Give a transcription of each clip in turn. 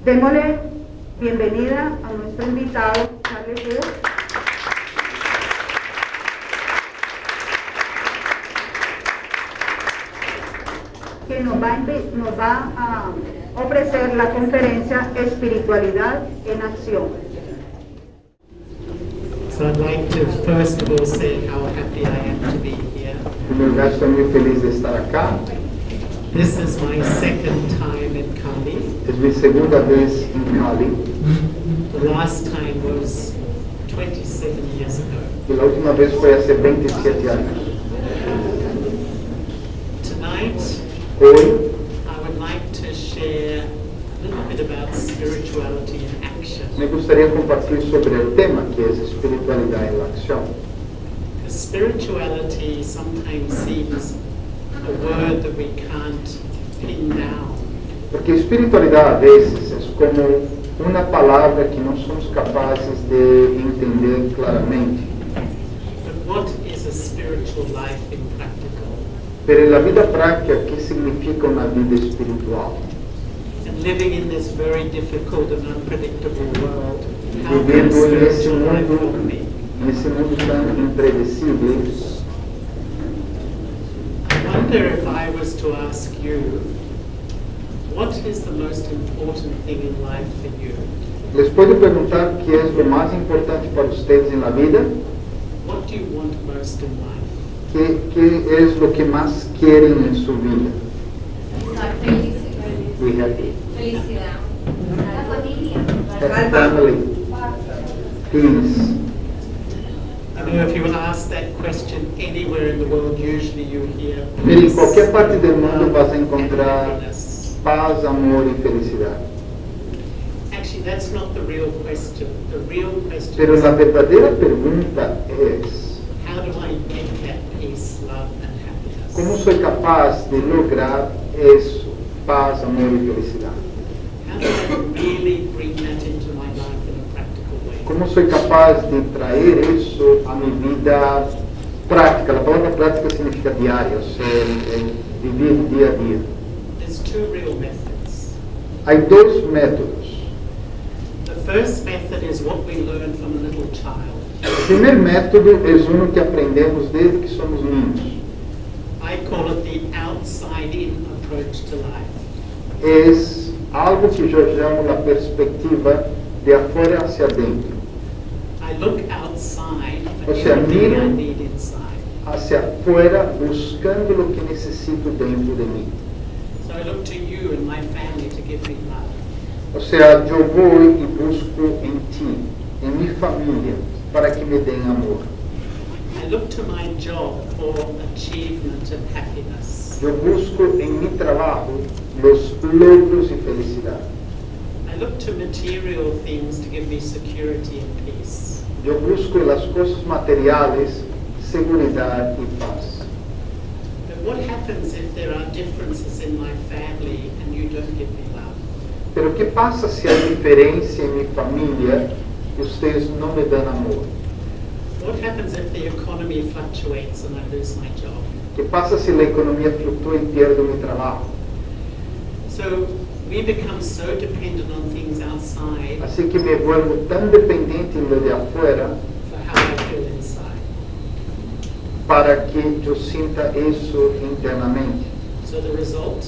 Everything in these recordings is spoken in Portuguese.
Démosle bienvenida a nuestro invitado, Charles Hogg, que nos va a ofrecer la conferencia Espiritualidad en Acción. So I'd like to first of all say how happy I am to be here. Em primeiro lugar, estou muito feliz de estar acá. This is my second time in Cali. É minha segunda vez em Cali. The last time was 27 years ago. E a última vez foi há 27 anos. Tonight, Hoje, I would like to share a little bit about spirituality in action. me gostaria de compartilhar sobre o tema que é espiritualidade em ação. Because spirituality sometimes seems a word that we can't pin down. Porque espiritualidade, a vezes, é como uma palavra que não somos capazes de entender claramente. But what is a spiritual life in practical? Pero na vida prática, o que significa uma vida espiritual? And living in this very difficult and unpredictable world, how can a Vivendo nesse spiritual life for me? mundo tão imprevisível, I wonder if I was to ask you, what is the most important thing in life for you? les puedo perguntar o que é o mais importante para vocês na vida? What do you want most in life? Que é o que mais querem em sua vida? Felicidad. La familia. Family, peace. I know if you ask that question anywhere in the world, usually you hear Em peace, qualquer parte do mundo vas and encontrar happiness. paz, amor e felicidade. Actually, that's not the real question. The real question Pero is, a verdadeira pergunta é: how do I get that peace, love, and happiness? como sou capaz de lograr isso? Paz, amor e felicidade. How do I really bring that into my life in a practical way? Como sou capaz de trazer isso à minha vida prática? A palavra prática significa diária, ou seja, viver dia a dia. There's two real methods. Há dois métodos. The first method is what we learn from a little child. O primeiro método é um que aprendemos desde que somos meninos. I call it the outside-in approach to life. É algo que eu chamo da perspectiva de afora hacia dentro, I look outside for O sea, everything miro- I need inside. hacia afuera, buscando o que necessito dentro de mim. So I look to you and my family to give me love. Ou seja, eu vou e busco em ti, em minha família, para que me deem amor. I look to my job for achievement and happiness. Eu busco em meu trabalho os logros e felicidade. I look to material things to give me security and peace. Eu busco as coisas materiais, segurança e paz. But what happens if there are differences in my family and you don't give me love? Pero o que passa se há diferença em minha família e vocês não me dão amor? What happens if the economy fluctuates and I lose my job? O que passa se a economia flutua e perdo meu trabalho? So we become so dependent on things outside Assim que me vuelvo tão dependente do de afuera for how I feel inside. para que eu sinta isso internamente. So the result,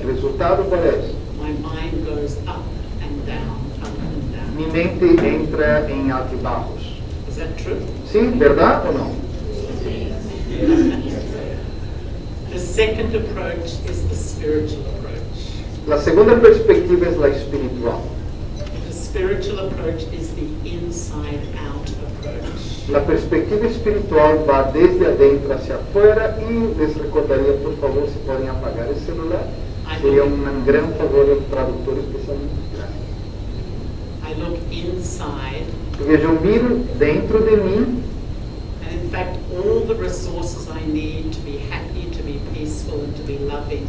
O resultado qual é? my mind goes up and down, up and down. Minha mente entra em altibajos. Is that true? Sim, verdade ou não? The second approach is the spiritual approach. A segunda perspectiva é a espiritual. The spiritual approach is the inside-out approach. A perspectiva espiritual vai desde adentro hacia afuera e les recordaria, por favor, se podem apagar esse celular. Seria um grande favor ao tradutor especialmente. I look inside, Porque eu miro dentro de mim and in fact, all the resources I need to be happy, to be peaceful, and to be loving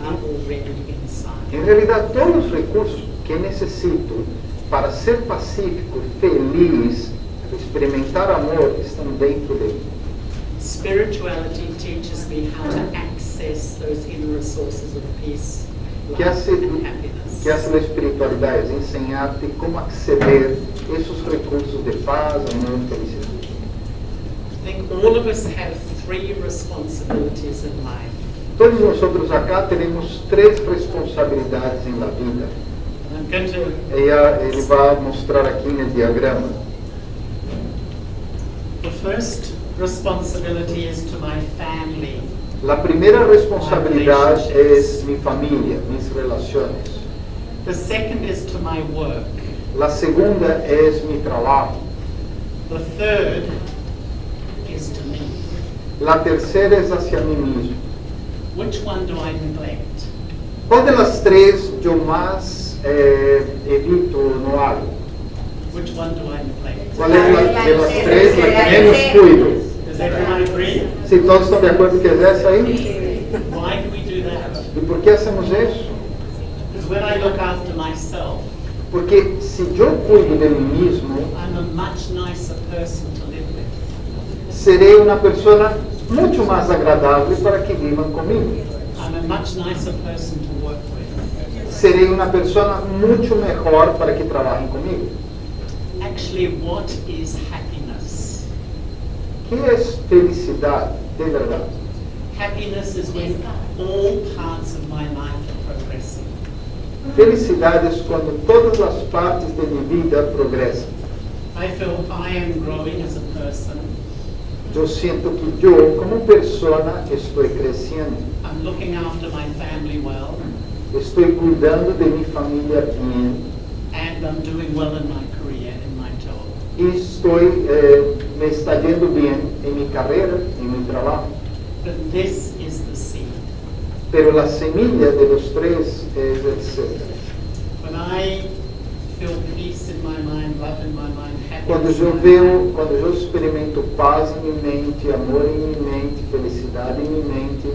are already inside. em realidade todos os recursos que necessito para ser pacífico, feliz, experimentar amor estão dentro de mim. Spirituality teaches me how to access those inner resources of peace que life hace and happiness. que hace la espiritualidad es enseñarte cómo acceder a esos recursos de paz, amor, felicidad. I think all of us have 3 responsibilities in life. Todos nosotros acá tenemos 3 responsabilidades en la vida. And I'm going to Ele vai mostrar aqui no diagrama. The first responsibility is to my family. La primera responsabilidad es mi familia, mis relaciones. The second is to my work. La segunda es mi trabajo. The third is to me. La tercera es hacia mí mismo. Which one do I neglect? ¿Cuál de las 3 yo más evito o no hago? Which one do I neglect? ¿Cuál es la de las 3 la que menos cuido? Does everyone agree? Si todos estão de acordo que é essa aí? Why do we do that? ¿Y por qué hacemos eso? Because when I look after myself, Porque se eu cuido de mim mesmo, I'm a much nicer person to live with. serei uma pessoa muito mais agradável para que vivam comigo. I'm a much nicer person to work with. Serei uma pessoa muito melhor para que trabalhem comigo. Actually, what is happiness? O que é felicidade, de verdade? Happiness is when all parts of my life are progressing. Felicidade é quando todas as partes de minha vida progressam. I feel I am growing as a person. Eu sinto que eu, como pessoa, estou crescendo. I'm looking after my family well, Estou cuidando de minha família bem. and I'm doing well in my career, in my job. E estou me está indo bem em minha carreira, em meu trabalho. But this is the seed. Pero la semilla de los 3 es el ser. When I feel peace in my mind, love in my mind, Quando happiness eu in my vejo, mind, quando eu experimento paz em minha mente, amor em minha mente, felicidade em minha mente,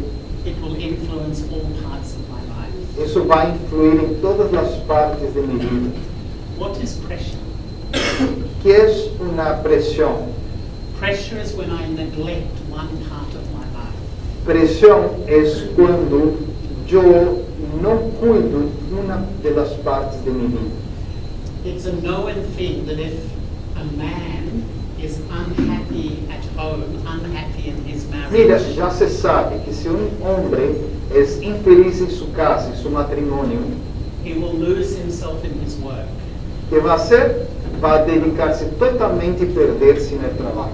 it will influence all parts of my life. isso vai influir em todas as partes de minha vida. What is pressure? Que é uma pressão? Pressure is when I neglect one part of my life. Pressão é quando eu não cuido uma das partes de minha vida. It's a known thing that if a man is unhappy at home, unhappy in his Mira, marriage, já se sabe que se homem é infeliz em sua casa, em seu matrimônio, he will lose himself in his work. que vai ser? Vai dedicar-se totalmente a perder-se no trabalho.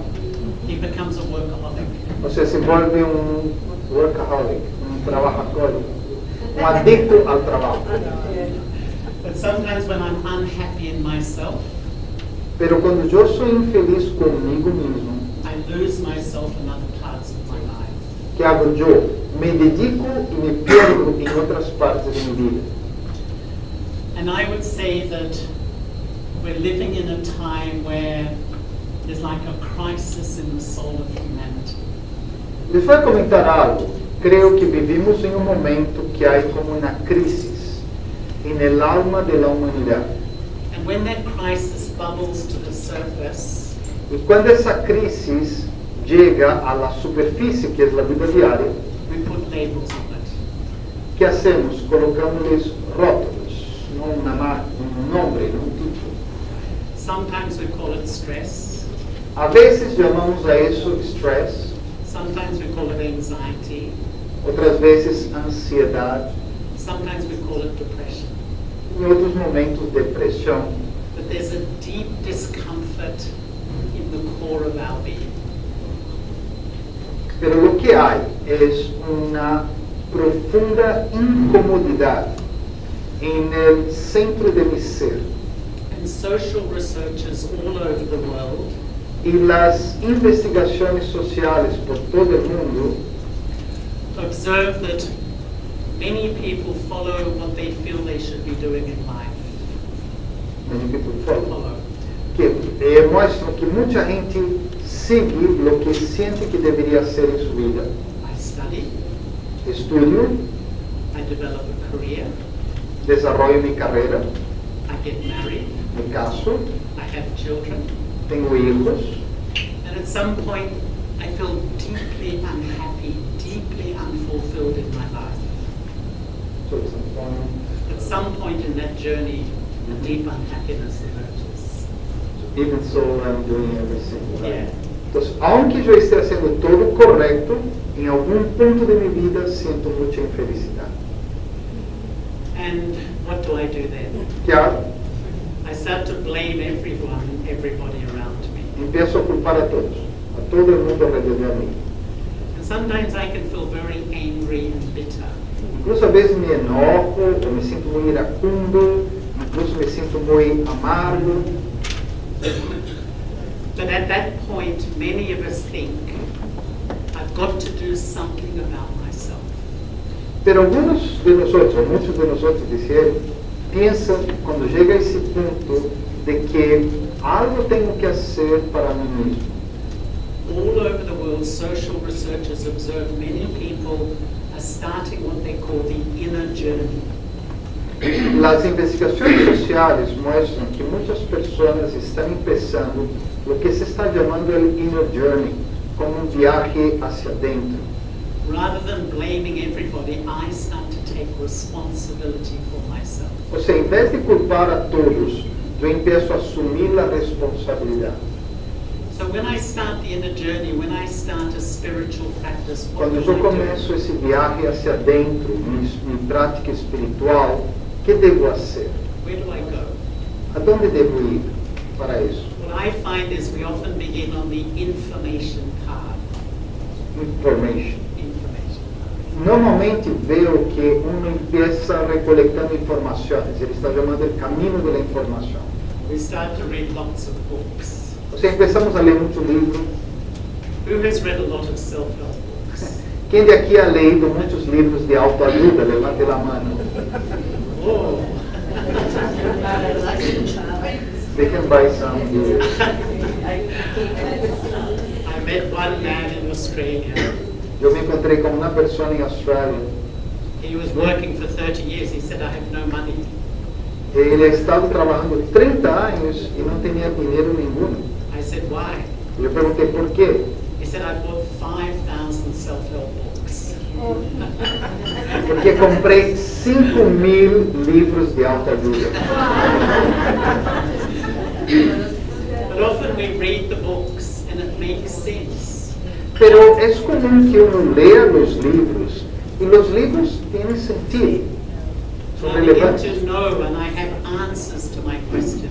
He becomes a workaholic. Ou seja, se volve workaholic, trabajaholic, adicto ao trabalho. But sometimes when I'm unhappy in myself, Pero quando eu sou infeliz comigo mesmo, I lose myself in other parts of my life. que hago eu? Me dedico e me perdo em outras partes de minha vida. And I would say that we're living in a time where there's like a crisis in the soul of humanity. Les vou comentar algo. Creio que vivimos em momento que há como uma crise el alma de la humanidad. And when that crisis bubbles to the surface, E quando essa crise chega à la superfície, que é a vida diária, we put labels on it. que hacemos? Colocamos rótulos, um nome, um título. Sometimes we call it stress. A vezes chamamos a isso stress, Sometimes we call it anxiety. outras vezes ansiedade, Sometimes we call it depression. em outros momentos depressão. But there's a deep discomfort in the core of our being. Pero lo que hay es una profunda incomodidade en el centro de mi ser. And social researchers all over the world Y las investigaciones sociales por todo el mundo observe that many people follow what they feel they should be doing in life. Follow. que muestran que mucha gente sigue lo que siente que debería hacer en su vida. I study, Estudio, I develop a career, desarrollo mi carrera, I get married, me caso, I have children, tengo hijos, and at some point I feel deeply unhappy, deeply unfulfilled in my life. So at some point, At some point in that journey, a deep unhappiness emerges. even so, I'm doing everything right. Yeah. Entonces, aunque yo esté haciendo todo correcto, en algún punto de mi vida siento mucha infelicidad. And what do I do then? ¿Qué hago? I start to blame everyone and everybody around me. Empiezo a culpar a todos, a todo el mundo alrededor de mí. And sometimes I can feel very angry and bitter. Incluso a veces me enojo, o me siento muy iracundo, incluso me siento muy amargo. But at that point, many of us think, I've got to do something about myself. Pero algunos de nosotros, muchos de nosotros piensan cuando llega a ese punto de que algo tengo que hacer para mí mismo. All over the world, social researchers observe many people are starting what they call the inner journey. Las investigaciones sociales muestran que muchas personas están empezando lo que se está llamando el inner journey, como un viaje hacia adentro. Rather than blaming everybody, I start to take responsibility for myself. O sea, en vez de culpar a todos, yo empiezo a asumir la responsabilidad. So when I start the inner journey, when I start a spiritual practice, what Quando do eu I começo do? esse viaje hacia dentro, minha prática espiritual, o que devo fazer? Where do I go? Aonde devo ir para isso? What I find is we often begin on the information path. Information. Information path. Normalmente veo que uno empieza recolectando informações, ele está chamando o caminho da informação. We start to read lots of books. Ou seja, começamos a ler muito livro. Who has read a lot of self-help books? Quem de aqui ha leído muitos livros de autoajuda? Levante a mão. Oh. They can buy some here. I met one man in Australia. Eu me encontrei com uma pessoa em Austrália. He was working for 30 years. He said, I have no money. Ele estava trabalhando 30 anos e não tinha dinheiro nenhum. I said, why? Eu perguntei por quê. He said, I bought 5,000 self-help books. Porque comprei 5.000 livros de autoajuda. But often we read the books and it makes sense. Pero é comum que uno lea os livros e os livros têm sentido. São I begin relevantes. to know and I have answers to my questions.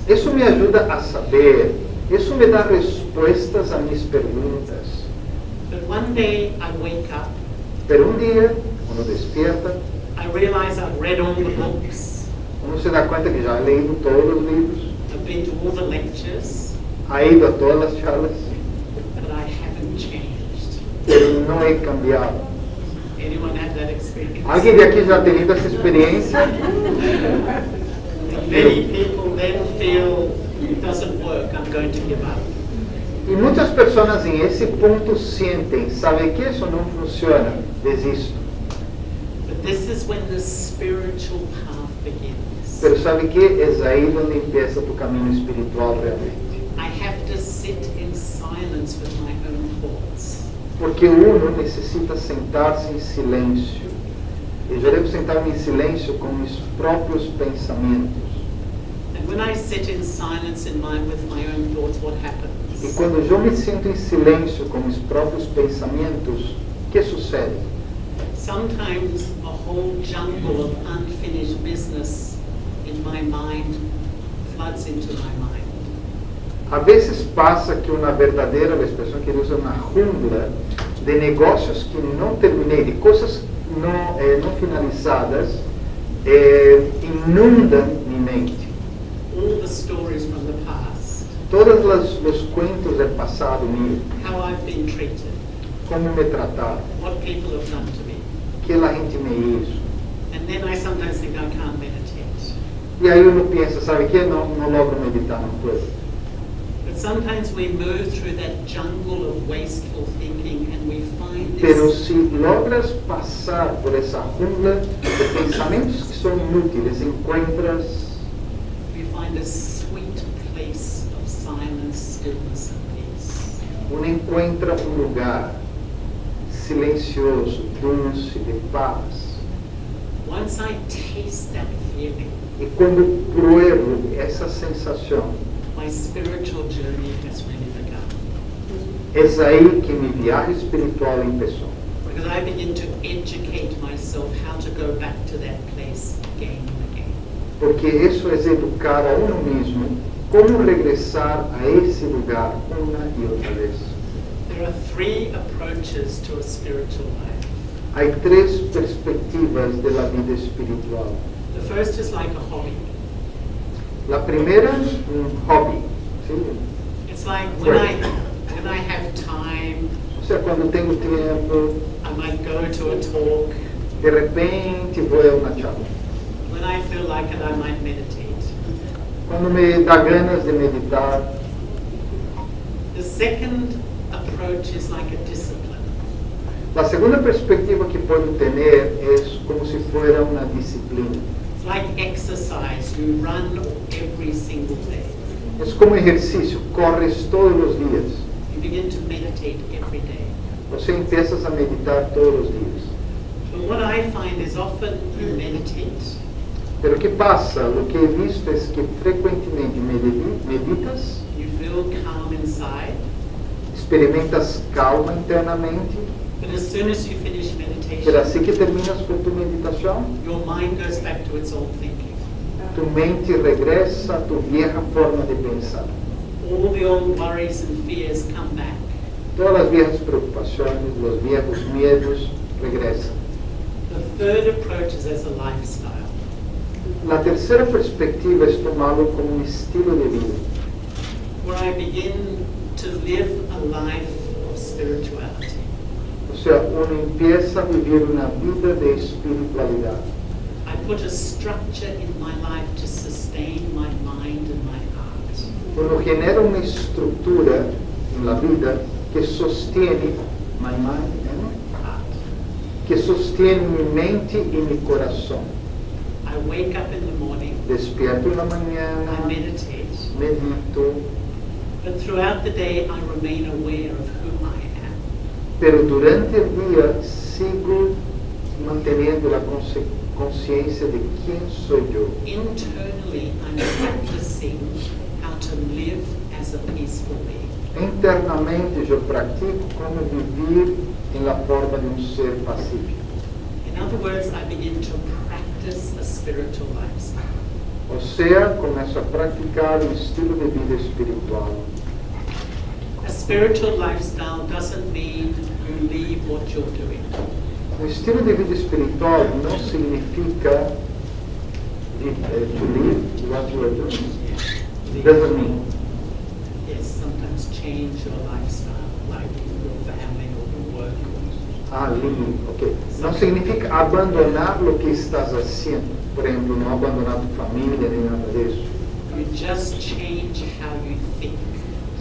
Isso me ajuda a saber. Isso me dá respostas a minhas perguntas. But one day I wake up, Pero dia, quando despierta, I realize I've read all the books, uno se dá conta que já ha leído todos os livros, I've been to all the lectures, ha ido a todas as charlas, but I haven't changed. pero não é cambiado. Anyone have that experience? Alguém de aqui já tem tido essa experiência? Many people then feel it doesn't work, I'm going to give up. E muitas pessoas em esse ponto sentem, sabe que isso não funciona, desisto. But this is when the spiritual path begins. Pero sabe que é aí onde empieza tu caminho espiritual realmente. I have to sit in silence with my own thoughts. Porque uno necessita sentar-se em silêncio. Eu já devo sentar-me em silêncio com meus próprios pensamentos. And when I sit in silence with my own thoughts, what happens? E quando eu me sinto em silêncio com meus próprios pensamentos, o que sucede? Sometimes a whole jungle of unfinished business in my mind floods into my mind. Às vezes passa que uma verdadeira, a expressão que ele usa, uma jungla de negócios que não terminei, de coisas não finalizadas, inundam minha mente. All the stories from the past, Todos os cuentos do passado meu, how I've been treated, como me trataram, what people have done to me. que a gente me hizo. And then I sometimes think I can't meditate. E aí eu penso, sabe que não logro meditar, não puedo. But sometimes we move through that jungle of wasteful thinking and we find Pero this, se logras passar por essa jungla de pensamentos que são inúteis, encontras we find a sweet place of silence, stillness and peace. encontra um lugar silencioso, dulce, de paz. once I taste that feeling, E quando pruebo essa sensação, my spiritual journey has really begun. é aí que minha viagem espiritual começou. Because I begin to educate myself how to go back to that place again and again. Porque isso é educar a uno mesmo como regressar a esse lugar uma e outra vez. There are three approaches to a spiritual life. Há três perspectivas da vida espiritual. The first is like a hobby. A primeira, hobby. Sim? It's like when I have time, Ou seja, quando tenho tempo, I might go to a talk. de repente vou a uma charla. When I feel like it, I might meditate. Quando me dá ganas de meditar. The second approach is like a discipline. A segunda perspectiva que pode ter é como se fosse uma disciplina. It's like exercise. You run every single day. É como exercício, corres todos os dias. You begin to meditate every day. Você começa a meditar todos os dias. But what I find is often you meditate, Pero o que passa, o que he visto é que frequentemente meditas, you feel calm inside, experimentas calma internamente, but as soon as you finish pero meditation, assim que terminas com tua meditação, your mind goes back to its old thinking. tu mente regressa a tua vieja forma de pensar. All the old worries and fears come back. Todas as viejas preocupações, os viejos medos regressam. The third approach is as a lifestyle. A terceira perspectiva é tomá-lo como um estilo de vida, Where I begin to live a life of spirituality. ou seja, uno empieza a viver uma vida de espiritualidade. I put a structure in my life to sustain my mind and my heart. Uno genera uma estrutura na vida que sostiene my mind and Heart. que sostiene minha mente e meu coração. I wake up in the morning, Despierto na manhã, I meditate, medito, but throughout the day I remain aware of who I am. pero durante o dia sigo mantendo a consciência de quem sou eu. Internally, I'm practicing how to live as a peaceful being. Internamente eu pratico como viver na forma de ser pacífico. In other words, I begin to practice a spiritual lifestyle. Ou seja, começo a praticar um estilo de vida espiritual. A spiritual lifestyle doesn't mean you leave what you're doing. Estilo de vida espiritual não significa to live what you are doing. Leave- Doesn't mean. Yes, sometimes change your lifestyle, like your family or your work. Leave, ok. Não significa abandonar o que estás haciendo. Por exemplo, não abandonar tua família nem nada disso. You just change how you think.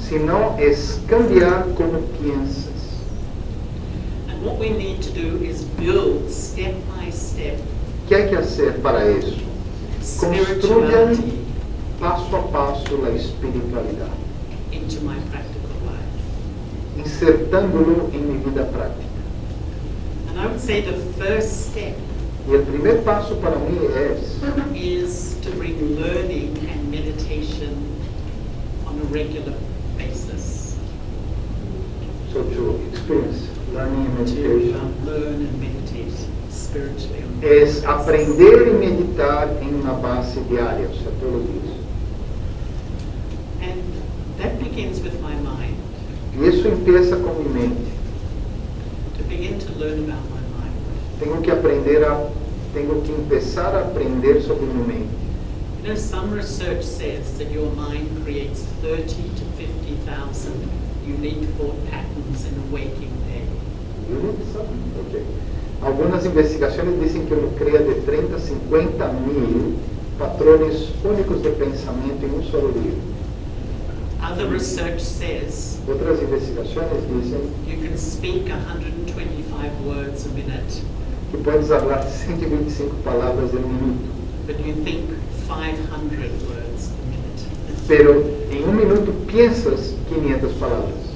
Senão é cambiar como pensas. And what we need to do is build step by step O que é que fazer para isso? Construya spirituality passo a passo a espiritualidade, into my practical life. insertando-lo em minha vida prática. And I would say the first step E o primeiro passo para mim é is to bring learning and meditation on a regular basis. so to experience learning and To meditation. learn and meditate spiritually. On a É regular basis. aprender e meditar em uma base diária, ou seja, todos os dias. And that begins with my mind, E isso empieza com minha mente. to begin to learn about my mind. Tenho que começar a aprender sobre minha mente. You know, some research says that your mind creates 30 to 50,000 unique thought patterns in a waking day. Ok. Algumas investigações dizem que ele cria de 30 a 50 mil patrões únicos de pensamento em solo dia. Other research says Outras investigações dizem you can speak 125 words a minute, que podes falar 125 palavras em minuto, but you think 500 words a minute. pero em minuto piensas 500 palavras.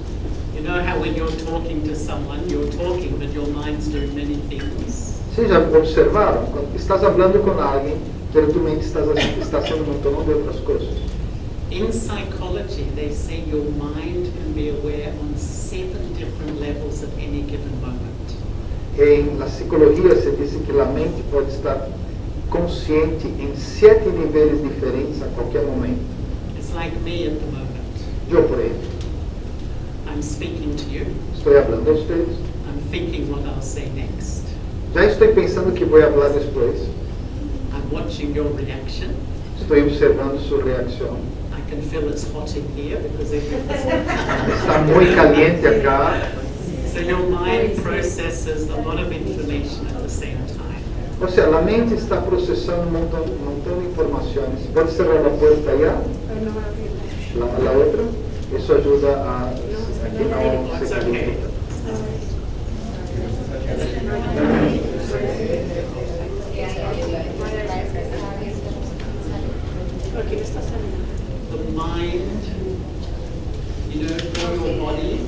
You know how when you're talking to someone, you're talking, but your mind's doing many things. Vocês já observaram? Quando estás falando com alguém, pero tu mente está sendo um montão de outras coisas. In psychology, they say your mind can be aware on 7 different levels at any given moment. Em la psicologia se diz que a mente pode estar consciente em 7 níveis diferentes a qualquer momento. It's like me at the moment. Eu, por exemplo, I'm speaking to you. estou falando a vocês. I'm thinking what I'll say next. Já estou pensando que vou falar depois. I'm watching your reaction. Estou observando sua reação. I can feel it's hot in here because everything's Está muito caliente acá. So your mind processes a lot of information at the same time. Ou seja, a mente está processando um montão de informações. Pode cerrar a porta aí? A outra? Isso ajuda a que não se Okay. The mind, you know, for your body,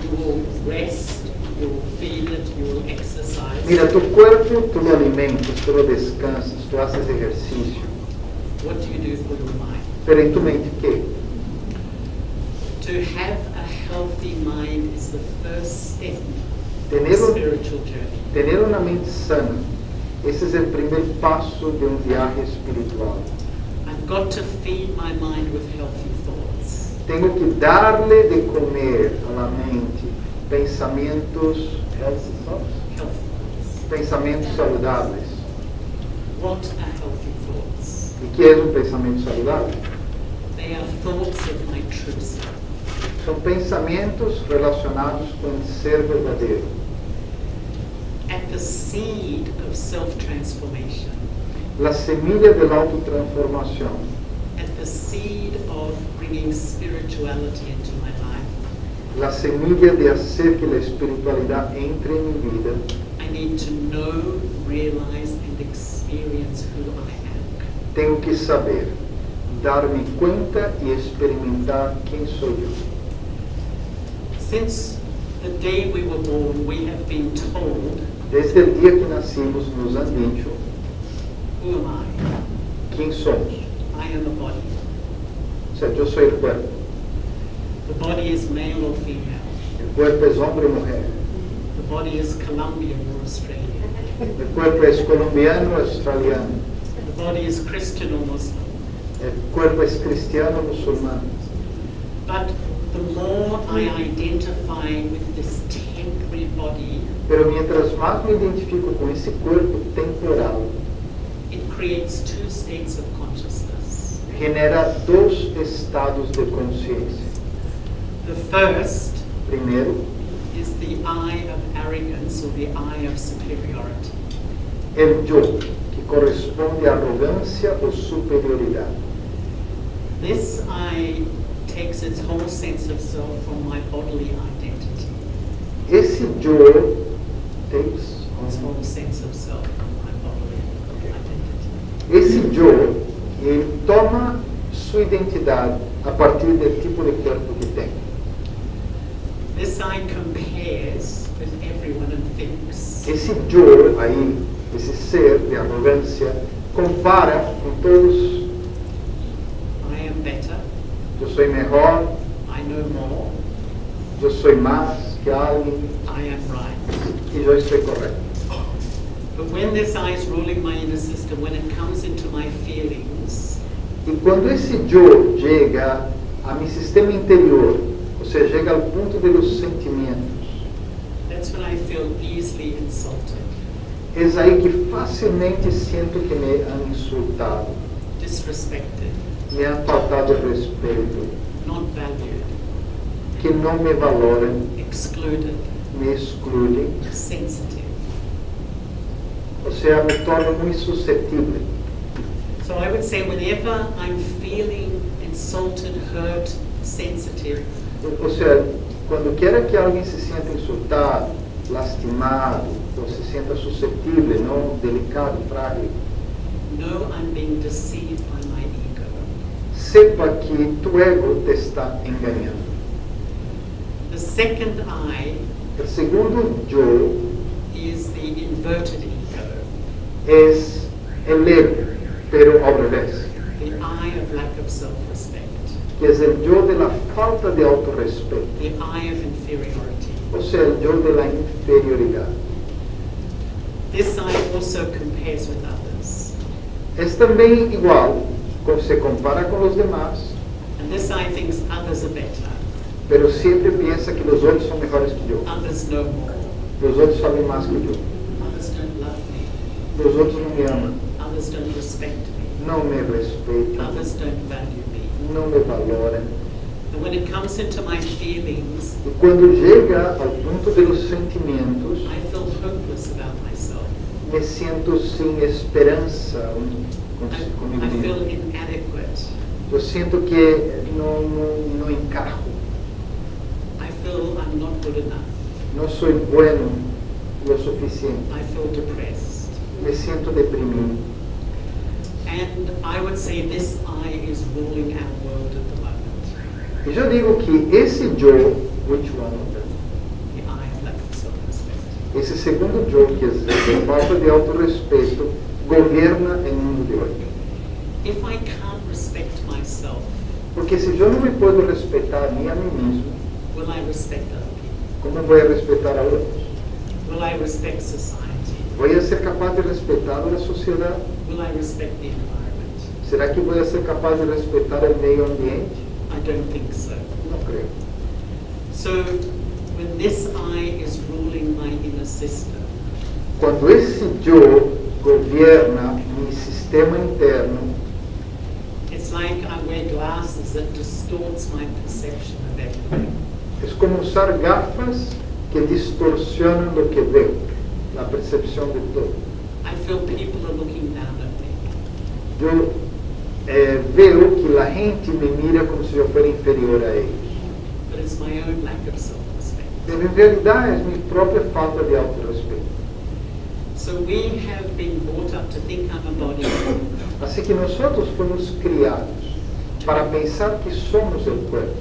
you will rest, you will feel it, you will exercise. Mira, tu cuerpo, tu lo alimentas, tu lo descansas, tu haces ejercicio. What do you do for your mind? Pero en tu mente, ¿qué? To have a healthy mind is the first step of Tener the un- spiritual journey. Tener una mente sana, ese es el primer paso de un viaje espiritual. I've got to feed my mind with healthy thoughts. Tengo que darle de comer a la mente pensamientos, Healthy thoughts. pensamientos saludables. What are healthy thoughts? ¿Y qué es un pensamiento saludable? They are thoughts of my true self. Son pensamientos relacionados con el ser verdadero. At the seed of self-transformation, La semilla de la autotransformación, at the seed of bringing spirituality into my life, la semilla de hacer que la espiritualidad entre en mi vida, I need to know, realize, and experience who I am. tengo que saber, darme cuenta y experimentar quién soy yo. Since the day we were born, we have been told, Desde el día que nacimos nos han dicho who am I? quién somos. I am a body. O sea, yo soy el cuerpo. The body is male or female. El cuerpo es hombre o mujer. The body is Colombian or Australian. El cuerpo es colombiano o australiano. The body is Christian or Muslim. El cuerpo es cristiano o musulmán. But the more I identify with this temporary body, Pero mientras más me identifico con ese cuerpo temporal, it creates 2 states of consciousness. genera 2 estados de conciencia. The first Primero, is the I of arrogance or the I of superiority. el yo, que corresponde a arrogancia o superioridad. This I takes its whole sense of self from my bodily identity. Esse yo takes Its whole sense of self from my bodily identity. Esse yo, ele toma sua identidade a partir do tipo de corpo que tem. This I compares with everyone and thinks. Esse yo aí, esse ser de arrogância, compara com todos. I am better. Eu sou melhor, I know more. eu sou mais que alguém I am right. e eu estou correto. But when this I is ruling my inner system, when it comes into my feelings, E quando esse yo chega a meu sistema interior, ou seja, chega ao ponto dos sentimentos, that's when I feel easily insulted, é aí que facilmente sinto que me han insultado, disrespected, me han faltado respeito, not valued, que não me valoram, excluded, me excluem, sensitive. ou seja, me torno muito suscetível. So I would say whenever I'm feeling insulted, hurt, sensitive, Ou seja, quando quer que alguém se sinta insultado, lastimado, ou se sinta suscetível, não delicado, frágil, know I'm being deceived by my ego. sepa que tu ego te está enganando. The second I O segundo yo is the inverted ego. es el ego, pero al revés, the I of lack of self-respect, que es el yo de la falta de autorrespeto, the I of inferiority. o sea, el yo de la inferioridad. This I also compares with others, Es también igual, se compara con los demás, and this I thinks others are better, pero siempre piensa que los otros son mejores que yo, others know more, los otros saben más que yo, others don't love me, los otros no me aman, others don't respect me, no me respetan, others don't value me. no me valoran. And when it comes into my feelings, Y cuando llega al punto de los sentimientos, I feel hopeless about myself. me siento sin esperanza conmigo I feel mismo. inadequate. Yo siento que no encajo, I feel I'm not good enough. no soy bueno lo suficiente, I feel depressed. me siento deprimido. And I would say this I is ruling our world at the moment. Y yo digo que ese yo, which one of them? The I of lack of self-respect. Esse segundo yo, que es de falta de autorrespeto, gobierna el mundo de hoy. If I can't respect myself, Porque si yo no me puedo respetar ni a mí mismo, will I respect other people? ¿cómo voy a respetar a otros? Will I respect society? ¿Voy a ser capaz de respetar a la sociedad? Will I respect the environment? ¿Será que voy a ser capaz de respetar el medio ambiente? I don't think so. No creo. So when this I is ruling my inner system, Cuando esse yo gobierna mi sistema interno, it's like I wear glasses that distorts my perception of everything. es como usar gafas que distorsionan lo que veo, la percepción de todo. I feel people are looking down at me. Yo veo que la gente me mira como si yo fuera inferior a ellos. But it's my own lack of self-respect. Pero en realidad es mi propia falta de autorrespeto. So we have been brought up to think I'm a body, Así que nosotros fuimos criados para pensar que somos el cuerpo.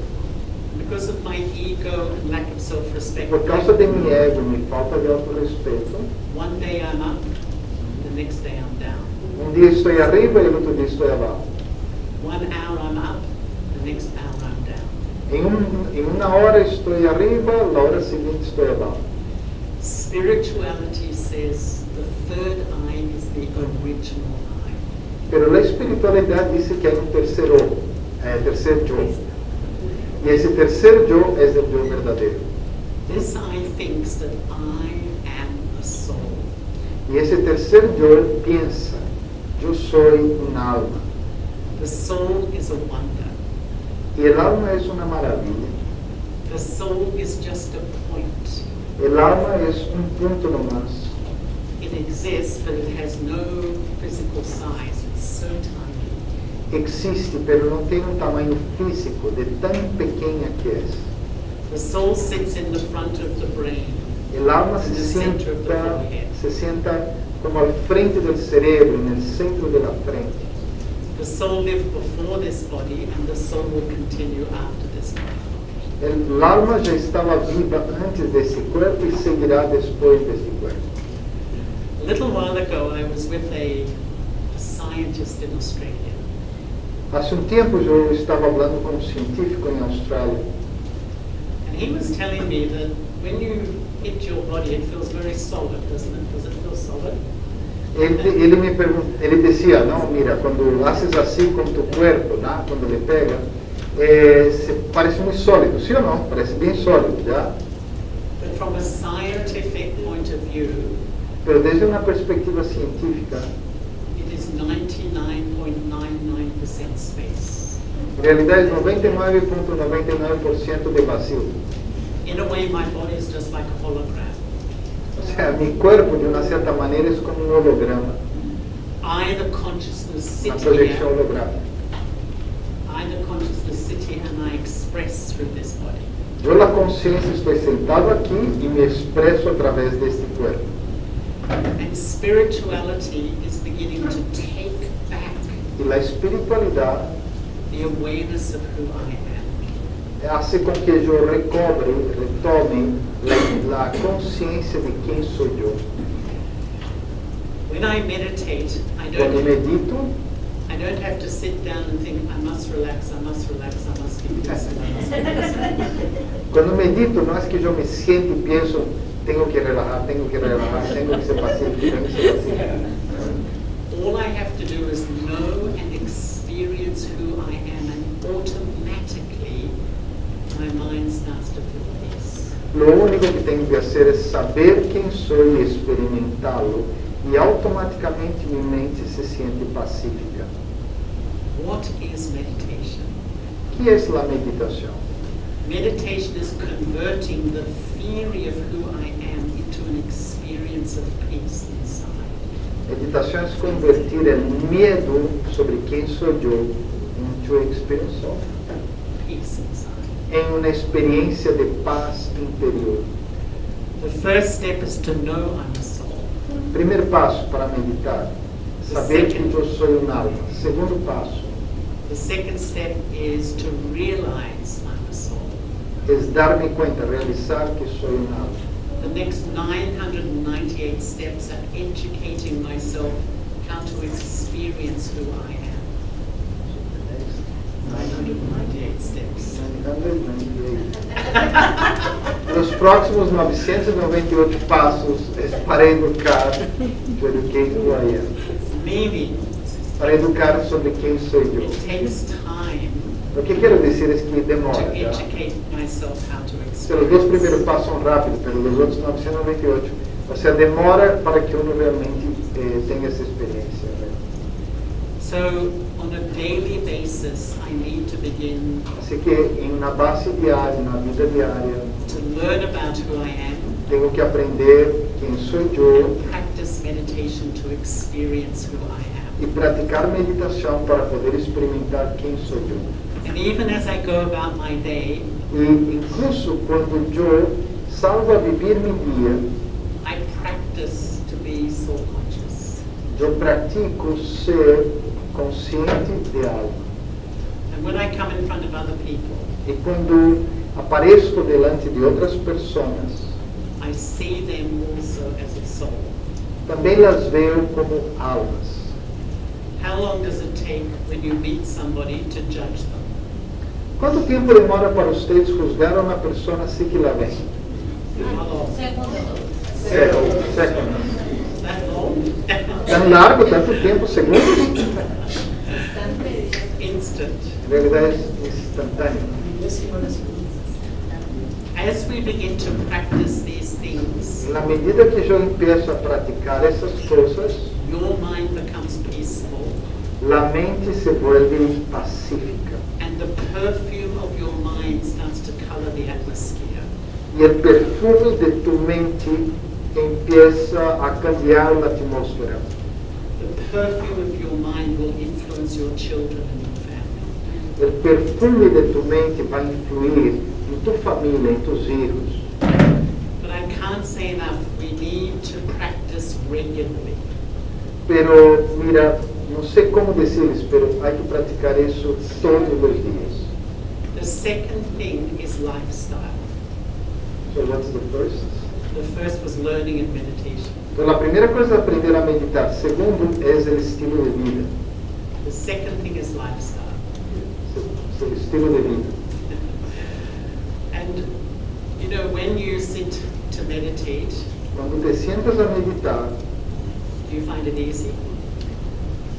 because of my ego and lack of self-respect. Por causa de mi ego, mi falta de autorrespeto, One day I'm up, the next day I'm down. um dia estou arriba e o outro dia estou abaixo. 1 hour I'm up, the next hour I'm down. Em uma hora estou arriba, na hora seguinte estou abaixo. Spirituality says the third eye is the original eye. Pero a espiritualidade diz que há terceiro yo. E esse terceiro yo é o yo verdadeiro. This eye thinks that I am a soul. E esse terceiro yo pensa, eu sou alma. The soul is a wonder. E el alma é uma maravilha. The soul is just a point. El alma é ponto nomás. It exists, but it has no physical size. It's so tiny. Existe, pero não tem tamanho físico de tão pequena que é. The soul sits in the front of the brain. El alma In the center of the forehead. se sienta como al frente del cerebro, en el centro de la frente. The soul lived before this body, and the soul will continue after this body. El alma já estava viva antes desse corpo e seguirá depois desse corpo. A little while ago, I was with a scientist in Australia. Há tempo eu estava falando com científico em Austrália. And he was telling me that when you hit your body, it feels very solid, doesn't it? Does it feel solid? Ele dizia, não, mira, quando haces assim com tu corpo, né, quando ele pega, parece muito sólido, sim ou não? Parece bem sólido, já? But from a scientific point of view, Pero desde uma perspectiva científica, it is 99.99% space. em realidade, 99,99% de vazio. In a way, my body is just like a hologram. O sea, mi cuerpo, de uma certa maneira, é como holograma, I, the consciousness, uma sit projeção here. holográfica. I, the consciousness, sit here and I express through this body. Eu, a consciência, estou sentado aqui e me expresso através deste corpo. And spirituality is beginning to take back E a espiritualidade the awareness of who I am. hace com que eu retome a consciência de quem sou eu. When I meditate, Quando medito, I don't have to sit down and think, I must relax, I must relax, I must be peaceful, I must be peaceful. quando medito, não é que eu me siento e penso, tenho que relajar, tenho que relajar, tenho que ser pacífico, tenho que ser pacífico. All I have to do is know and experience who I am, and automatically my mind starts to feel peace. Lo único que tenho que fazer é saber quem sou e experimentá-lo, e automaticamente minha mente se sente pacífica. What is meditation? O que é a meditação? Meditation is converting the theory of who I am into an experience of peace inside. Meditação é convertir o medo sobre quem sou eu em uma experiência, Peace inside. em uma experiência de paz interior. The first step is to know I'm a soul. Primeiro passo para meditar, saber que eu sou uma alma. Segundo passo, The second step is to realize I'm a soul. é dar-me conta, realizar que sou uma alma. The next 998 steps are educating myself how to experience who I am. 998 steps. Nos próximos 998 passos é para educar, to educate who I am, Meaning, para educar sobre quem sou eu. it takes time O que quero dizer é que to demora. Tá? educate myself how to Pelos experience. dois primeiros passos são rápidos, pelos outros 998. Ou seja, demora para que uno realmente tenha essa experiência. Né? So, on a daily basis, I need to begin Assim que, em uma base diária, na vida diária, to learn about who I am tenho que aprender quem sou eu and practice meditation to experience who I am. e praticar meditação para poder experimentar quem sou eu. And even as I go about my day, E incluso quando eu salvo a viver meu dia, I practice to be soul conscious. eu pratico ser consciente de algo. And when I come in front of other people, E quando apareço delante de outras pessoas, I see them also as a soul. também las vejo como almas. How long does it take when you meet somebody to judge them? Quanto tempo demora para vocês julgar uma pessoa assim que la vem? How long? Séculos. That long? Tão largo, tanto tempo, segundos? Instant. Em realidade é instantâneo. As we begin to practice these things, Na medida que eu empeço a praticar essas coisas, your mind becomes peaceful, a mente se vuelve pacífica. and the perfume of your mind starts to color the atmosphere. E o perfume de tu mente empieza a cambiar a atmosfera. The perfume of your mind will influence your children and your family. O perfume de tu mente vai influir em tua família, em tus hijos. But I can't say enough, we need to practice regularly. Pero, mira, não sei como dizer-lhes, pero há que praticar isso todos os dias. The second thing is lifestyle. So what's the first? The first was learning and meditation. Então, a primeira coisa é aprender a meditar. Segundo, é o estilo de vida. The second thing is lifestyle. Seu estilo de vida. And, you know, when you sit to meditate, Quando te sientas a meditar, do you find it easy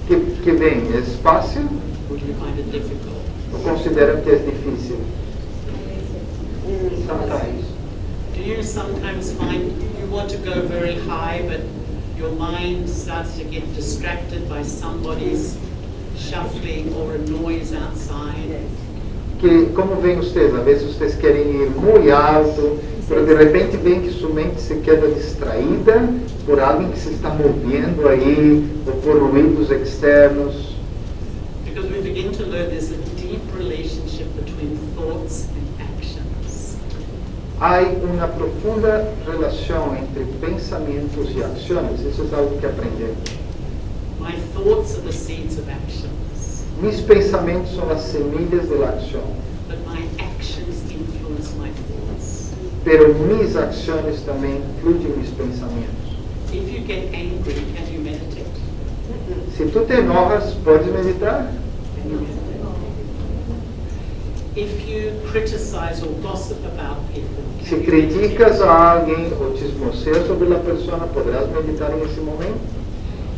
que vem? É fácil or do you find it difficult? ou consideram que é difícil? Sometimes. Do you sometimes find you want to go very high, but your mind starts to get distracted by somebody's shuffling or a noise outside? Que, como vem vocês? Às vezes vocês querem ir muito alto, mas de repente vem que sua mente se queda distraída por alguém que se está movendo aí, ou por ruídos externos. Because we begin to learn there's a deep relationship between thoughts and actions. Há uma profunda relação entre pensamentos e ações. Isso é algo que aprendemos. My thoughts are the seeds of actions, Mis pensamentos são as semilhas da ação, but my actions influence my thoughts. pero mis ações também influem mis pensamentos. If you get angry, can you meditate? Se tu te enojas, podes meditar? If you criticize or gossip about people, Se can you criticas meditate? a alguém ou chismoseas sobre a pessoa, poderás meditar nesse momento?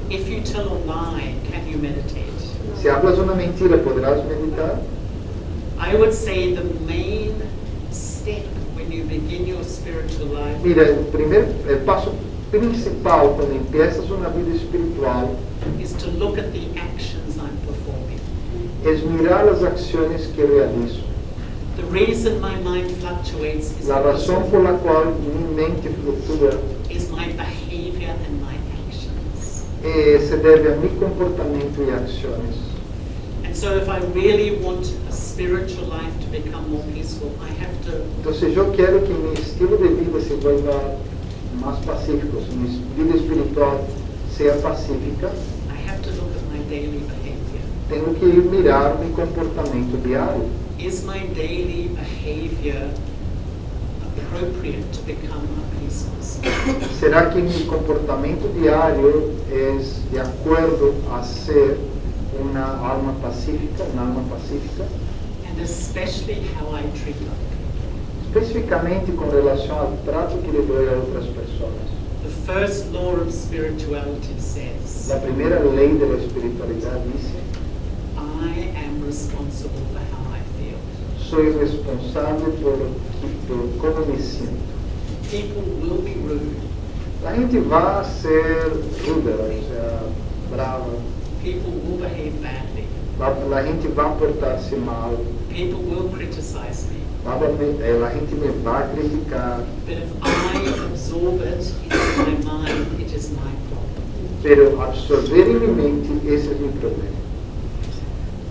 If you tell a lie, can you meditate? Se hablas uma mentira, poderás meditar? I would say the main step when you begin your spiritual life Mira, o passo principal quando empiezas uma vida espiritual is to look at the actions I'm performing. é mirar as ações que realizo. The reason my mind fluctuates is A because razão por la qual minha mente flutua is my behavior and my actions. se deve a meu comportamento e ações. And so if I really want a spiritual life to become more peaceful, I have to Então, se eu quero que meu estilo de vida se volva mais pacífico, se minha vida espiritual seja pacífica, I have to look at my daily behavior. tenho que mirar meu comportamento diário. Is my daily behavior appropriate to become a peaceful spirit? Será que meu comportamento diário é de acordo a ser uma alma pacífica, And especially how I treat other people. especificamente com relação ao trato que lhe dou a outras pessoas? The first law of spirituality says, A primeira lei da espiritualidade diz: I am responsible for how I feel. sou responsável por como me sinto. People will be rude. A gente vai ser ruda, vai ser brava, People will behave badly. a gente vai portar-se mal, People will criticize me. a gente me vai criticar, But if I absorb it into my mind, it is my problem. pero absorver em minha mente, esse é o meu problema.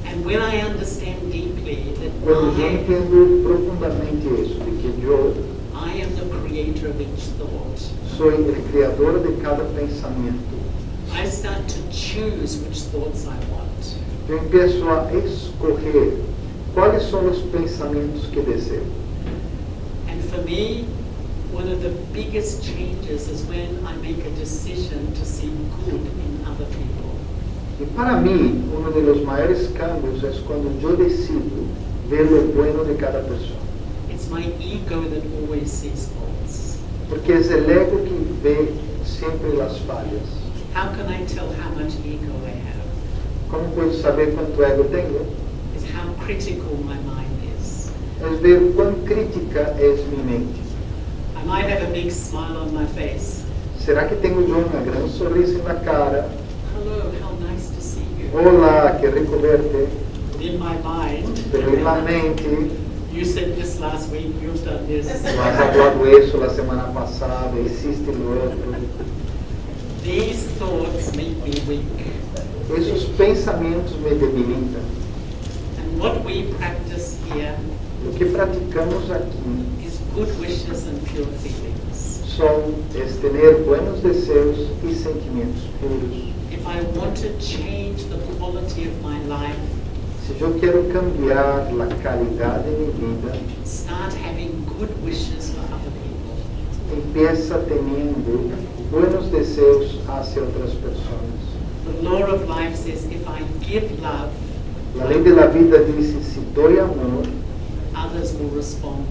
And when I understand deeply that Quando eu entendo profundamente isso, de que eu I am the creator of each thought, sou o criador de cada pensamento, I start to choose which thoughts I want. eu empiezo a escolher quais são os pensamentos que desejo. And for me, one of the biggest changes is when I make a decision to see good in other people. E para mim, dos maiores cambios é quando eu decido ver o bueno de cada pessoa. It's my ego that always sees faults. Porque é o ego que vê sempre as falhas. How can I tell how much ego I have? Como posso saber quanto ego tenho? Is how critical my mind is. É ver quão crítica é minha mente. I might have a big smile on my face. Será que tenho eu uma grande sorriso na cara? Hello, how nice to see you. Olá, que rico verte. But in my mind, Pero na mente, you said this last week, you've done this. tu has hablado isso la semana passada, hiciste lo outro. These thoughts make me weak. Esses pensamentos me debilitam. And what we practice here O que praticamos aqui is good wishes and pure feelings. são ter buenos desejos e sentimentos puros. If I want to change the quality of my life, Se eu quero cambiar a qualidade de minha vida, start having good wishes for other people. empieza tendo buenos desejos hacia outras pessoas. The law of life says if I give love, A lei da vida diz: se dou amor, others will respond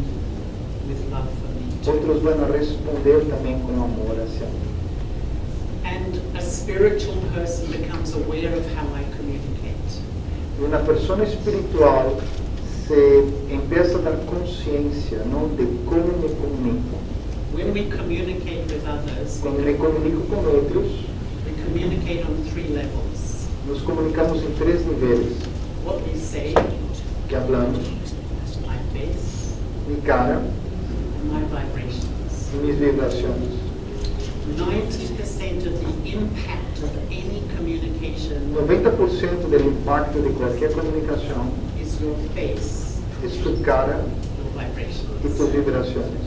with love for me too. outros vão responder também com amor hacia mim. And a spiritual person becomes aware of how I communicate. E uma pessoa espiritual se empieza a dar consciência, não, de como me comunico. When we communicate with others, Quando me comunico com outros, we communicate on 3 levels. nos comunicamos em 3 níveis. What we say, Que hablamos, my face, minha cara and my vibrations. e minhas vibrações. 90% of the impact of any communication 90% do impacto de qualquer comunicação is your face, é tua cara your e vibrations. tuas vibrações.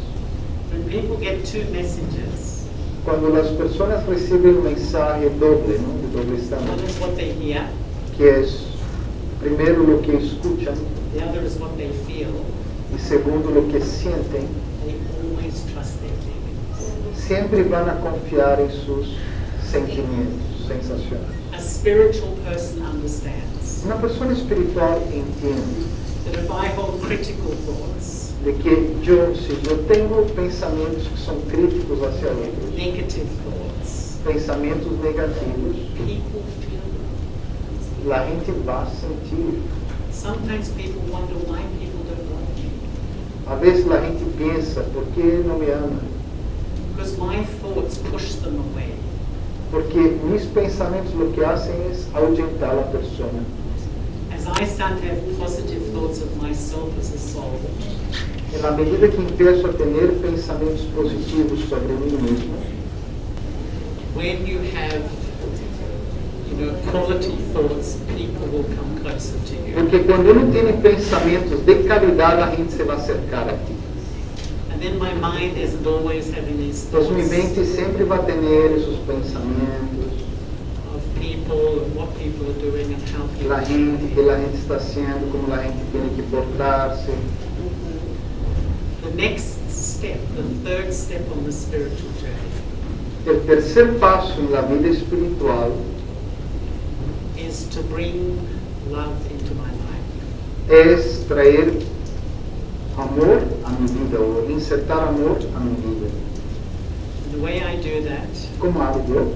When people get 2 messages, Quando as pessoas recebem mensagem doble, não? De doble one estándar, is what they hear, que é primeiro o que escutam the other is what they feel. e segundo o que sentem, They always trust their feelings. sempre vão a confiar em seus sentimentos. sensacionais. A spiritual person understands Uma pessoa espiritual entende that if I hold critical thoughts, de que se eu tenho pensamentos que são críticos hacia outros, negative thoughts, pensamentos negativos, people feel. a gente vai sentir. Sometimes people wonder why people don't love me. Às vezes a gente pensa, por que não me ama? Because my thoughts push them away. Porque meus pensamentos o que fazem é ahuyentar a pessoa. As I start to have positive thoughts of myself as a soul, E na medida que empiezo a ter pensamentos positivos sobre mim mesmo, when you have, quality thoughts, people will come closer to you. porque quando eu tenho pensamentos de qualidade, a gente se vai acercar a ti. And then my mind isn't always having these Então, minha thoughts mente sempre vai ter esses pensamentos, of people and what people are doing and how people da gente, que a gente está sendo, como a gente tem que portar-se. The next step, the third step on the spiritual journey, O terceiro passo na vida espiritual is to bring love into my life. é extrair amor à minha vida, ou insertar amor à minha vida. And the way I do that Como hago eu?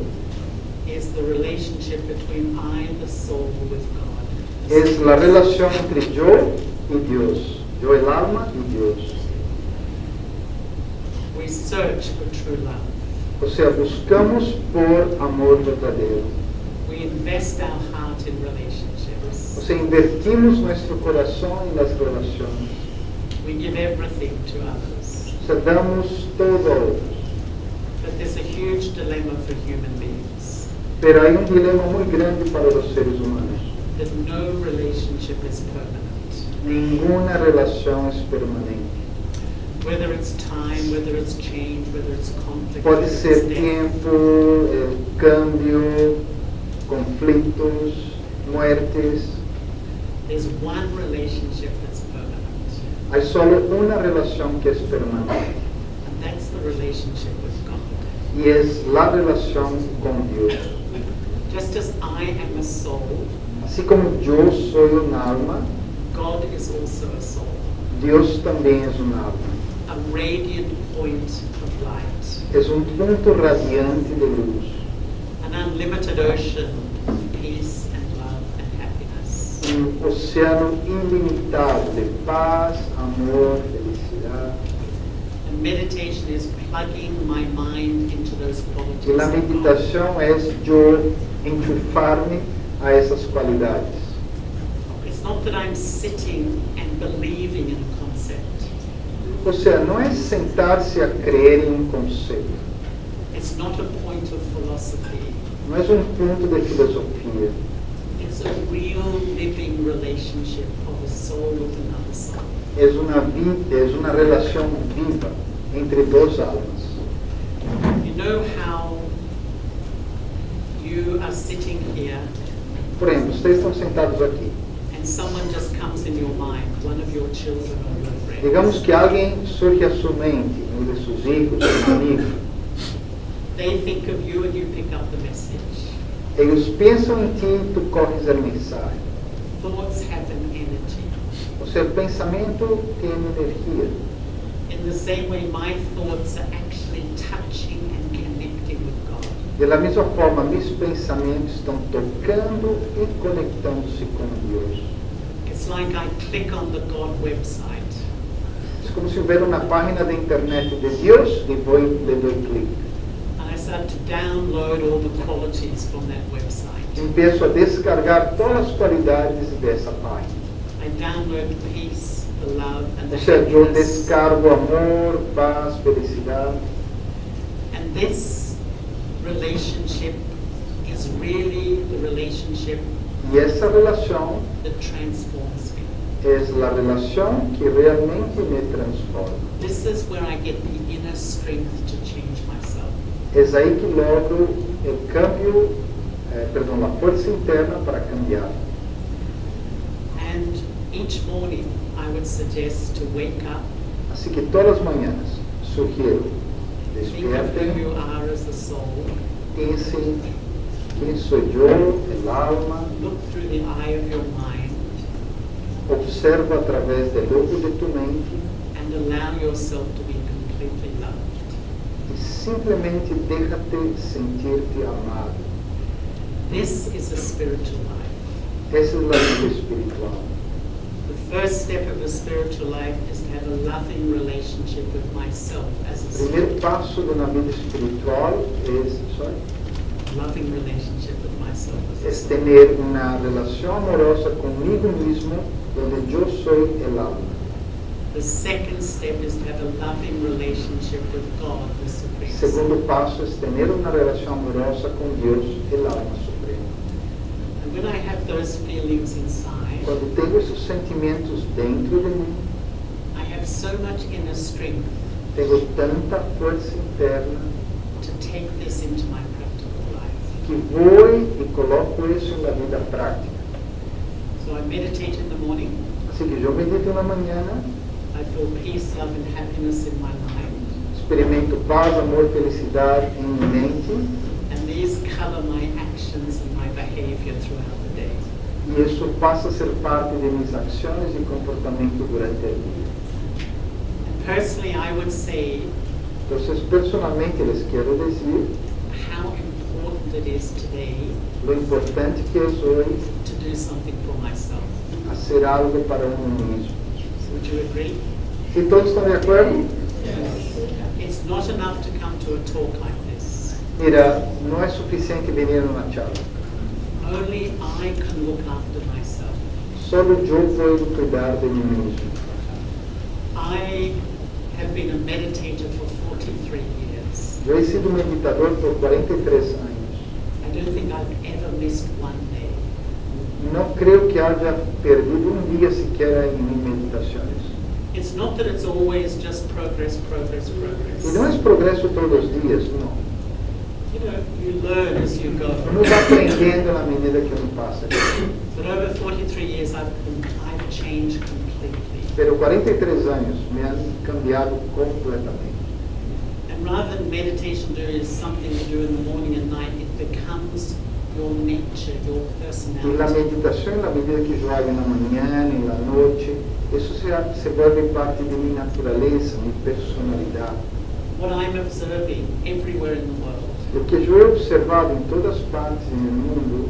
is the relationship between I, the soul, with God. É a relação entre eu e Deus, eu e alma e Deus. We search for true love. Ou seja, buscamos por amor verdadeiro. We invest our heart in relationships. Ou seja, invertimos nosso coração nas relações. We give everything to others. Ou seja, damos todo a outros. But there's a huge dilemma for human beings, Pero há dilema muito grande para os seres humanos. that no relationship is permanent. Nenhuma relação é permanente. Whether it's time, whether it's change, whether it's conflict, Pode whether it's ser death. tempo, câmbio, conflitos, muertes. There's one relationship that's permanent, Há só uma relação que é permanente. and that's the relationship with God. E é a relação com Deus. Just as I am a soul, Assim como eu sou uma alma, God is also a soul, Deus também é uma alma. a radiant point of light, É ponto radiante de luz. an unlimited ocean of peace and love and happiness. Oceano ilimitado de paz, amor, felicidade. And meditation is plugging my mind into those qualities. E a of God. meditação é eu enchufar-me a essas qualidades. It's not that I'm sitting and believing in a concept. Ou seja, não é sentar-se a crer em conceito. It's not a point of philosophy. Não é ponto de filosofia. It's a real living relationship of a soul with another soul. É uma relação viva entre duas almas. You know how you are sitting here Por exemplo, vocês estão sentados aqui. and someone just comes in your mind, one of your children or your friends. Digamos que alguém surge à sua mente, um de seus filhos, um amigo. They think of you and you pick up the message. Eles pensam em ti e tu corres a mensagem. Thoughts have an energy. O seu pensamento tem energia. In the same way, my thoughts are actually touching and connecting with God. Da mesma forma, meus pensamentos estão tocando e conectando-se com Deus. It's like I click on the God website. É como se houvesse uma página da internet de Deus e vou le dou clique. And I start to download all the qualities from that website. Empiezo a descargar todas as qualidades dessa página. I download the peace, the love, and the Ou seja, eu happiness. descargo amor, paz, felicidade. And this relationship is really the relationship E essa relação that transforms me. é a relação que realmente me transforma. This is where I get the inner strength to change myself. É aí que logro o cambio, a força interna para cambiar. And each morning I would suggest to wake up, Assim que todas as manhãs sugiro, think of who despertem, you are as a soul, pensem ¿Quién soy yo? El alma. Look through the eye of your mind Observa a través del ojo de tu mente and allow yourself to be completely loved. y simplemente déjate sentirte amado. This is a spiritual life. Esa es la vida espiritual. The first step of a spiritual life is to have a loving relationship with myself as a El spirit. primer paso de una vida espiritual Loving relationship with myself as a es spirit. tener una relación amorosa conmigo mismo donde yo soy el alma. The second step is to have a loving relationship with God, the Supreme El Soul. segundo paso es tener una relación amorosa con Dios, el alma suprema. And when I have those feelings inside, Cuando tengo esos sentimientos dentro de mí, I have so much inner strength tengo tanta fuerza interna to take this into my practical life. que voy y coloco eso en la vida práctica. So I meditate in the morning. Así que yo medito en la mañana, I feel peace, love, and happiness in my mind. experimento paz, amor, felicidad en mi mente And these color my actions and my behavior throughout the day. y eso pasa a ser parte de mis acciones y comportamiento durante el día. And personally, I would say Entonces, personalmente les quiero decir how important it is today lo importante que es hoy to do something for myself. hacer algo para uno mismo. So would you agree? ¿Sí todos están de acuerdo? It's not enough to come to a talk like this. Mira, no es suficiente venir a una charla. Only I can look after myself. Solo yo puedo cuidar de mí mismo. I have been a meditator for 43 years. Yo he sido meditador por 43 años. I don't think I've ever missed one day. No creo que haya perdido un día siquiera en mis meditaciones. It's not that it's always just progress, progress, progress. Y no es progreso todos los días, no. You know, you learn as you go. Uno va aprendiendo a la medida que uno pasa. But over 43 years, I've changed completely. Pero 43 años me han cambiado completamente. And rather than meditation doing something you do in the morning and night, it becomes your nature, your Y la personality. meditación, en la medida que yo hago en la mañana, en la noche, eso se vuelve parte de mi naturaleza, mi personalidad. What I'm observing everywhere in the world, Lo que yo he observado en todas partes en el mundo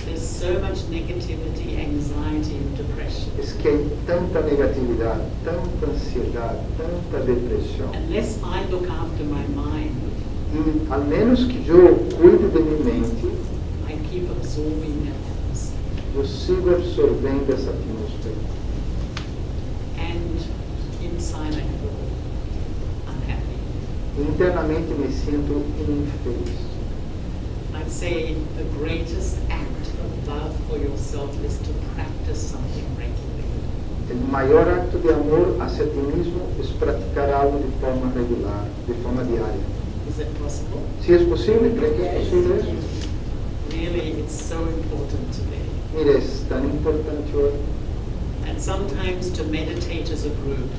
there's so much negativity, anxiety, and depression. es que hay tanta negatividad, tanta ansiedad, tanta depresión. Unless I look after my mind, Y al menos que yo cuide de mi mente, I keep absorbing that atmosphere. yo sigo absorbiendo esa atmósfera. And inside I feel unhappy. Internamente me siento infeliz. I'd say the greatest act of love for yourself is to practice something regularly. El mayor acto de amor hacia ti mismo es practicar algo de forma regular, de forma diaria. Is it possible? Si es posible, ¿cree que es posible eso? Really, it's so important today. Mira, es tan importante hoy. And sometimes to meditate as a group,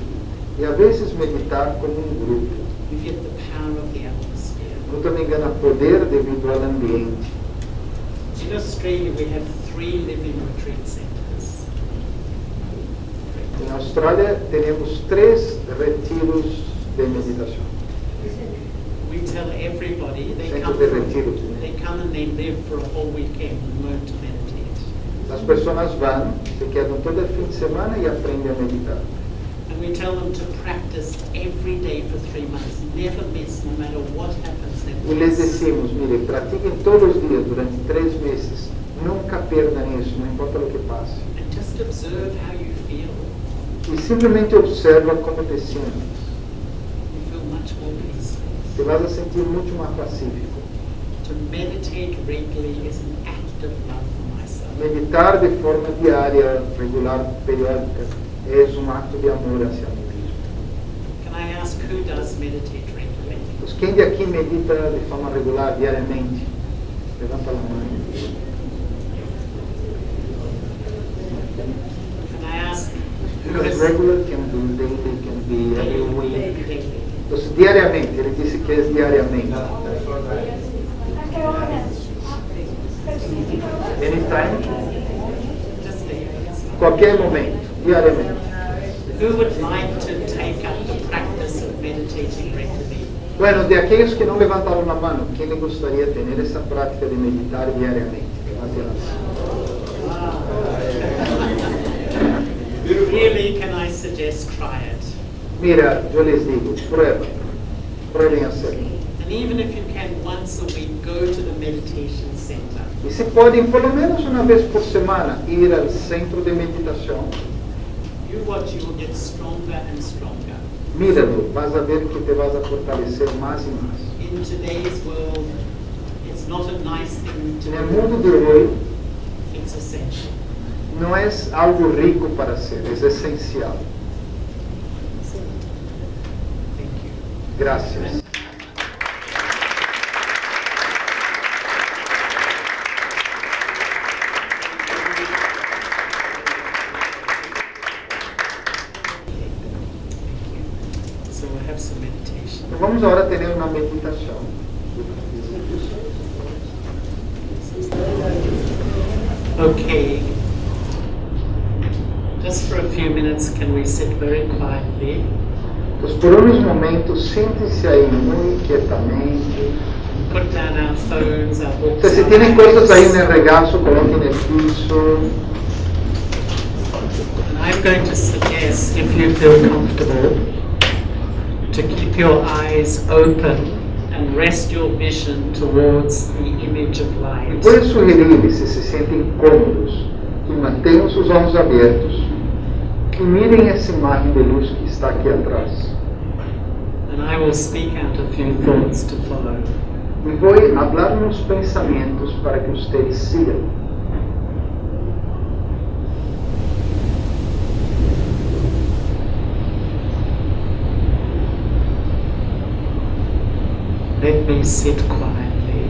Y a veces meditar como un grupo. you get the power of the atmosphere. Uno también gana poder debido al ambiente. In Australia, we have 3 living retreat centers. En Australia tenemos 3 retiros de meditación. We tell everybody Centros de retiro. they come and they live for a whole weekend and learn to meditate. Las personas van, se quedan todo el fin de semana y aprenden a meditar. And we tell them to practice every day for 3 months. Never miss, no matter what happens. Y les decimos, mire, practiquen todos los días durante 3 meses. Nunca pierdan eso, no importa lo que pase. And just observe how you feel. Y simplemente observa cómo te sientes. You feel much more peaceful. Te vas a sentir mucho más pacífico. To meditate regularly is an act of love for myself. Meditar de forma diaria, regular, periódica, es un acto de amor hacia mí mismo. Can I ask who does meditate regularly? Pues, ¿quién de aquí medita de forma regular, diariamente? Levanta la mano. Can I ask who Because has regular can be daily, can be every week. daily? Entonces, diariamente, ele disse que es diariamente. Anytime? Just there. Qualquer momento, diariamente. Who would like to take up the practice of meditating regularly? Bueno, de aquellos que no levantaron la mano, ¿quién le gustaría tener esa práctica de meditar diariamente? Levante la mano. Really, can I suggest try it? Mira, yo les digo, prueben hacerlo. And even if you can once a week, go to the meditation center. Y si pueden, por lo menos una vez por semana, ir al centro de meditación, You watch, you will get stronger and stronger. míralo, vas a ver que te vas a fortalecer más y más. In today's world, it's not a nice thing to En el do. mundo de hoy, It's essential. no es algo rico para hacer, es esencial. Thank you. Gracias. So we'll have some meditation. Vamos ahora a tener una meditación. Okay. Just for a few minutes, can we sit very quietly? Pues por unos momentos, siéntese aí muy quietamente. Put down our phones, our books. Si our tienen cosas ahí en bags. el regazo, coloquen en el piso. And I'm going to suggest, if you feel comfortable, to keep your eyes open and rest your vision towards the image of E light. voy a sugerirles, si se sentem cômodos, que mantenham seus olhos abertos e mirem essa imagem de luz que está aqui atrás. And I will speak out a few thoughts to follow. E vou falar uns pensamentos para que vocês sigam. Let me sit quietly.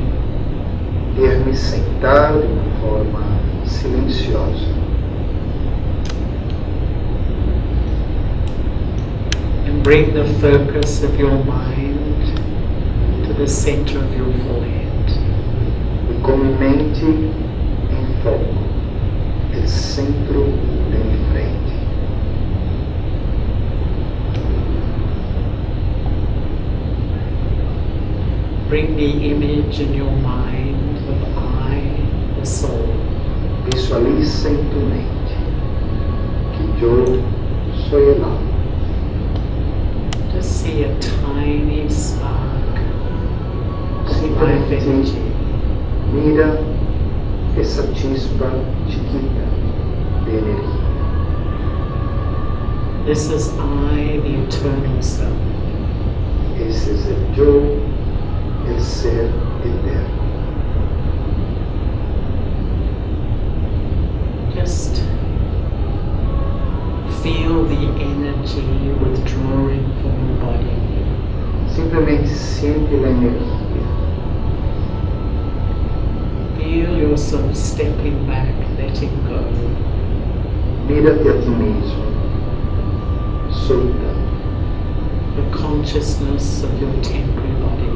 Ter-me sentar de uma forma silenciosa. And bring the focus of your mind to the center of your forehead. E com mente em foco, o centro de minha frente. Bring the image in your mind of I, the soul. Visualiza em tu mente que eu sou el alma. Just see a tiny spark of life Simplesmente energy. mira essa chispa chiquita de energia. This is I, the eternal self. Esse é o eu, o ser eterno. Just feel the energy withdrawing from your body. Simplesmente sente a energia. Feel yourself stepping back, letting go. Mira-te a ti mesmo, solta The consciousness of your temporary body.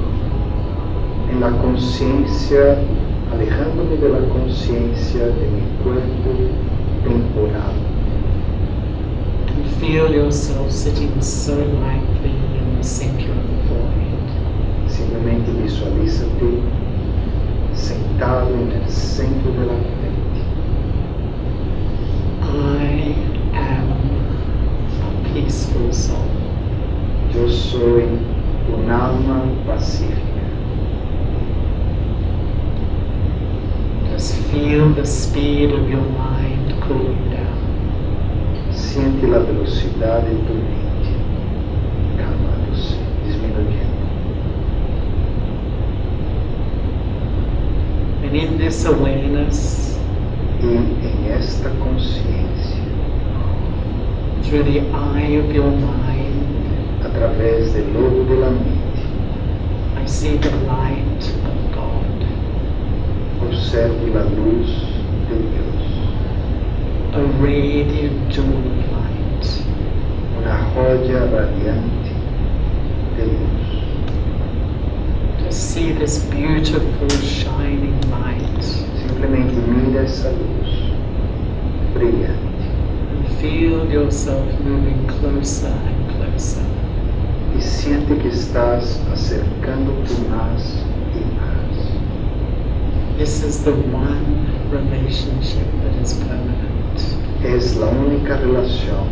en la conciencia, alejándome de la conciencia de mi cuerpo temporal. And feel yourself sitting so lightly in the center of the forehead. Simplemente visualízate sentado en el centro de la frente. I am a peaceful soul. Yo soy un alma pacífica. Just feel the speed of your mind cooling down. Siente la velocidad de tu mente calmándose, disminuyendo. And in this awareness, Y en esta conciencia, through the eye of your mind, a través del ojo de la mente, I see the light of God, observo la luz de Dios, a radiant jewel of light. una joya radiante de luz. To see this beautiful shining light Simplesmente mira essa luz brilhante and feel yourself moving closer and closer. e sente que estás acercando-te mais e mais. This is the one relationship that is permanent. És a única relação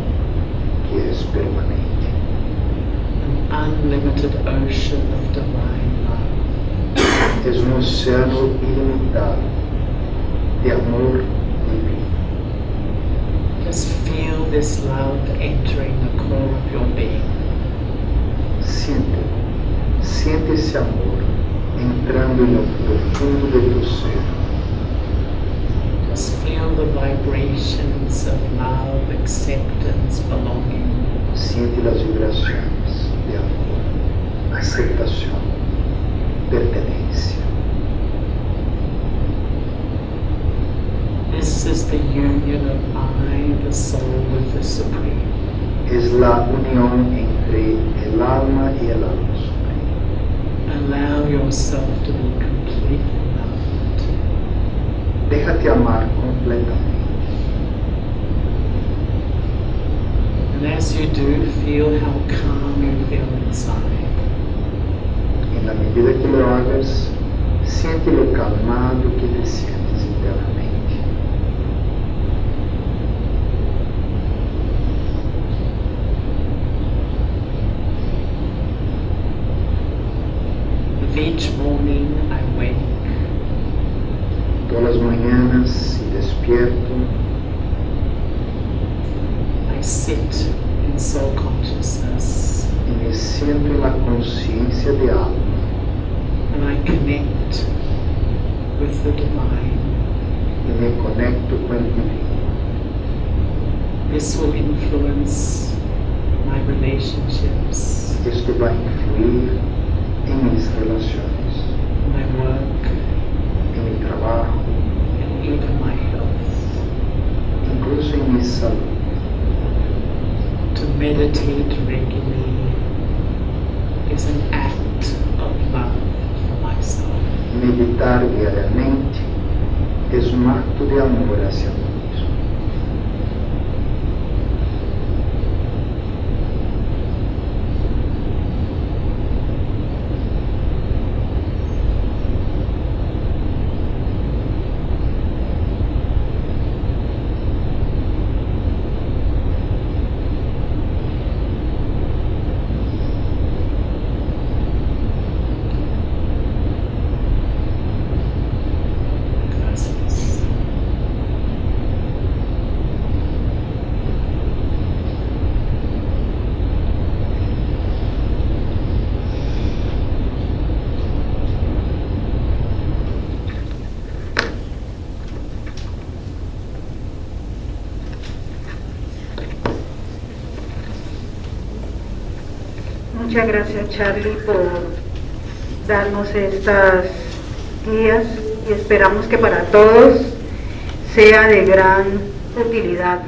que é permanente. An unlimited ocean of divine love. És oceano ilimitado de amor divino. Just feel this love entering the core of your being. Siente esse amor entrando no profundo de tu ser. Just feel the vibrations of love, acceptance, belonging. Siente as vibrações de amor, aceitação, pertenência. This is the union of I, the soul, with the Supreme. Es la unión entre el alma y el alma suprema. Allow yourself to be completely loved. Déjate amar completamente. And as you do, feel how calm you feel inside. En la medida que lo hagas, siente lo calmado que te sientes internamente. Each morning I wake. Todas las mañanas, si despierto, I sit in soul consciousness. y me siento en la conciencia de alma. And I connect with the divine. Y me conecto con el divino. This will influence my relationships, Esto va a influir en mis relaciones, my work, en mi trabajo, and even my health. incluso en mi salud. To meditate regularly is an act of love for myself. Meditar diariamente es un acto de amor hacia mí mismo. Gracias. Muchas gracias, Charlie, por darnos estas guías y esperamos que para todos sea de gran utilidad.